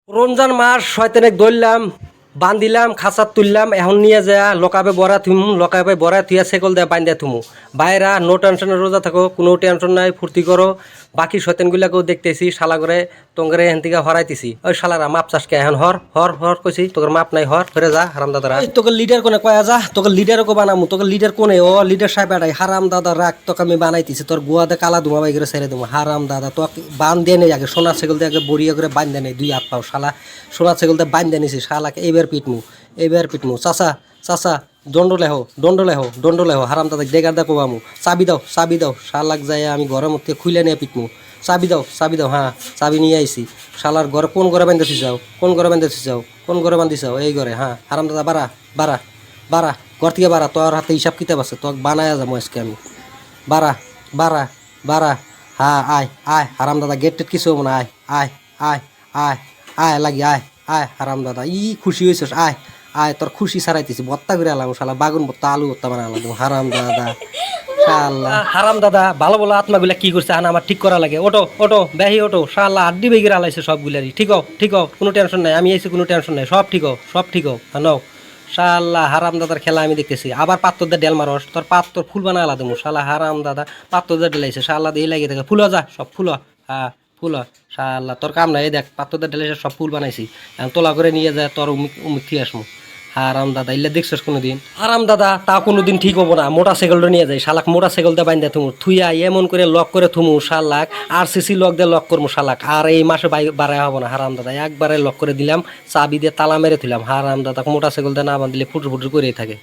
রমজান মাস শয়তানে ধরলাম বান্ধিলাম খাঁচার তুললাম এখন নিয়ে যা লকাবে বরা থুমু লকাবে বরা থুয়া সেকল দেয়া বান্ধা থুমু বাইরা নো টেনশনে রোজা থাকো কোনো টেনশন নাই ফুর্তি করো বাকি শয়তানগুলাকেও দেখতেছি শালা করে তোঙ্গরে এখান থেকে হরাইতেছি ওই শালারা মাপ চাষকে এখন হর হর হর কইছি তোর মাপ নাই হর ফেরে যা হারাম দাদারা তোকে লিডার কোনে কয়া যা তোকে লিডারও কো বানামু তোকে লিডার কোনে ও লিডার সাহেব এটাই হারাম দাদা রাখ তোকে আমি বানাইতেছি তোর গুয়াতে কালা ধুমা বাই করে ছেড়ে দেবো হারাম দাদা তোকে বান দিয়ে নেই আগে সোনার সেগুল দিয়ে আগে বড়িয়া করে বান দেয় নেই দুই হাত পাও শালা সোনার সেগুল দিয়ে বান দিয়ে নিছি শালাকে এইবার পিটমু চাচা চাচা দণ্ড লেহো হারাম দাদা দেগার দা কোবামু চাবি দাও শালাক যায় আমি ঘরের মধ্যে খুলে নিয়ে পিটমু চাবি দাও হ্যাঁ চাবি নিয়ে আইছি শালার ঘরে কোন ঘরে বান্ধেছি যাও কোন ঘরে বান্ধি চাও এই ঘরে হ্যাঁ হারাম দাদা বাড়া ঘর থেকে বাড়া তোর হাতে হিসাব কিতাব আছে তোকে বানায়া যাবো আজকে আমি বাড়া হ্যাঁ আয় হারাম দাদা গেট টেট কিছু হবো না আয় লাগি আয় হারাম দাদা খুশি হয়েছিস আয় তোর খুশি ছাড়াইতেছি বত্তা করে আলাম শালা বাগুন বত্তা আলু বত্তা বানালাম হারাম দাদা হারাম দাদা ভালো আত্মাগুলা কি করছে আনা আমার ঠিক করা লাগে ওটো বেহি ওটো শালা আড্ডি বেগির আলাইছে সবগুলারই ঠিক কোনো টেনশন নাই আমি আইছি কোনো টেনশন নাই সব ঠিক নাও শালা হারাম দাদার খেলা আমি দেখতেছি আবার পাত্তরদের ডেল মারস তোর পাত্তর ফুল বানা আলাদা শালা হারাম দাদা পাত্তরদের ডেলাইছে শালা দিয়ে লাগে দেখে ফুল যা সব ফুল হ্যাঁ ফুল শালা তোর কাম নাই দেখ পাত্তরদের ডেলাইছে সব ফুল বানাইছি এখন তোলা করে নিয়ে যায় তোর উমিক থিয়ে আসমু হারাম দাদা ইল্লা দেখছিস কোনোদিন হারাম দাদা তা কোনোদিন ঠিক হবো না মোটা সাইকেলটা নিয়ে যায় শালাক মোটা সাইকেলটা বাইন্দা থুমু থুইয়া এমন করে লক করে থুমু শালাক আর সিসি লক দিয়ে লক করবো শালাক আর এই মাসে বাড়াই হবো না হারাম দাদা একবারে লক করে দিলাম চাবি দিয়ে তালা মেরে থুলাম হারাম দাদা মোটা সাইকেলটা না বাঁধলে ফুটুর করেই থাকে।